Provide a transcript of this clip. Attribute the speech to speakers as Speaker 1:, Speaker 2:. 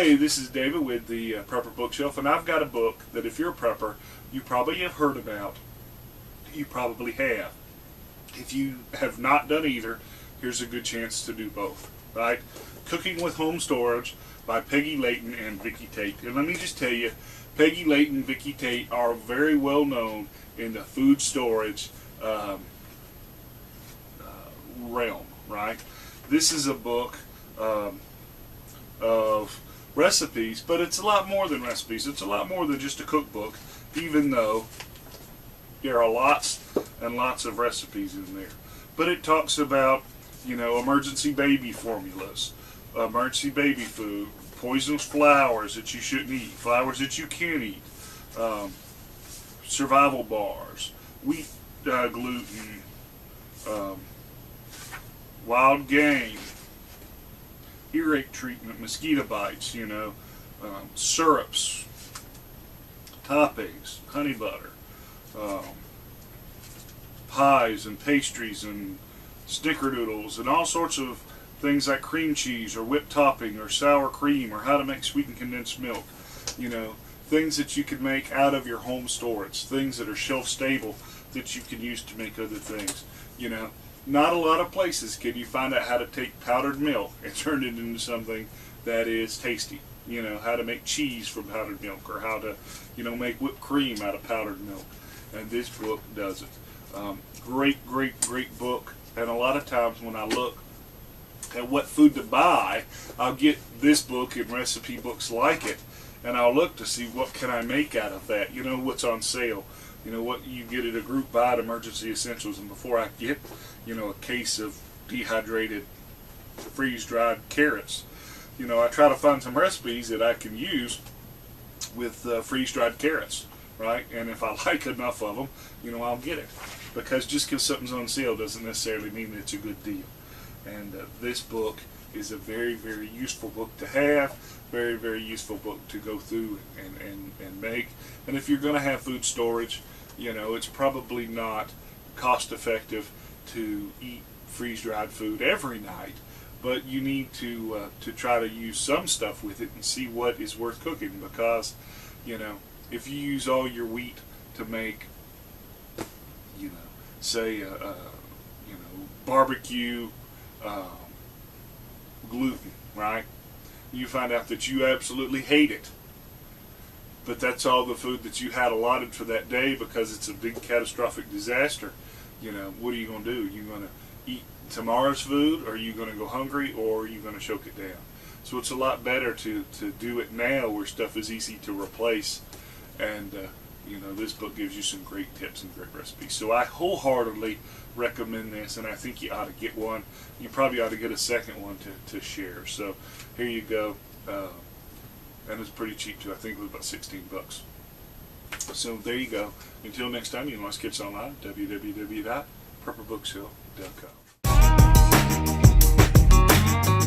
Speaker 1: Hey, this is David with the Prepper Bookshelf, and I've got a book that if you're a prepper, you probably have heard about. You probably have. If you have not done either, here's a good chance to do both, right? Cooking with Home Storage by Peggy Layton and Vicki Tate. And let me just tell you, Peggy Layton and Vicki Tate are very well known in the food storage realm, right? This is a book of recipes, but it's a lot more than recipes. It's a lot more than just a cookbook, even though there are lots and lots of recipes in there. But it talks about, you know, emergency baby formulas, emergency baby food, poisonous flours that you shouldn't eat, flours that you can eat, survival bars, wheat gluten, wild game, earache treatment, mosquito bites, you know, syrups, toppings, honey butter, pies and pastries and snickerdoodles and all sorts of things like cream cheese or whipped topping or sour cream or how to make sweetened condensed milk. You know, things that you can make out of your home storage, things that are shelf stable that you can use to make other things. You know, not a lot of places can you find out how to take powdered milk and turn it into something that is tasty. You know, how to make cheese from powdered milk, or how to, you know, make whipped cream out of powdered milk. And this book does it. Great, great, great book. And a lot of times when I look at what food to buy, I'll get this book and recipe books like it, and I'll look to see what can I make out of that. You know, what's on sale. You know, what you get at a group buy at Emergency Essentials. And before I get, you know, a case of dehydrated, freeze-dried carrots, you know, I try to find some recipes that I can use with freeze-dried carrots, right? And if I like enough of them, you know, I'll get it. Because just because something's on sale doesn't necessarily mean that it's a good deal. And this book is a very, very useful book to have, very, very useful book to go through and make. And if you're going to have food storage, you know, it's probably not cost effective to eat freeze-dried food every night, but you need to try to use some stuff with it and see what is worth cooking. Because, you know, if you use all your wheat to make, you know, say you know, barbecue gluten, right? You find out that you absolutely hate it, but that's all the food that you had allotted for that day because it's a big catastrophic disaster. You know, what are you going to do? You're going to eat tomorrow's food, or are you going to go hungry, or are you going to choke it down? So it's a lot better to do it now where stuff is easy to replace. And you know, this book gives you some great tips and great recipes. So I wholeheartedly recommend this, and I think you ought to get one. You probably ought to get a second one to share. So here you go. And it's pretty cheap too. I think it was about 16 bucks. So there you go. Until next time, you can watch Kids Online, www.prepperbookshill.com.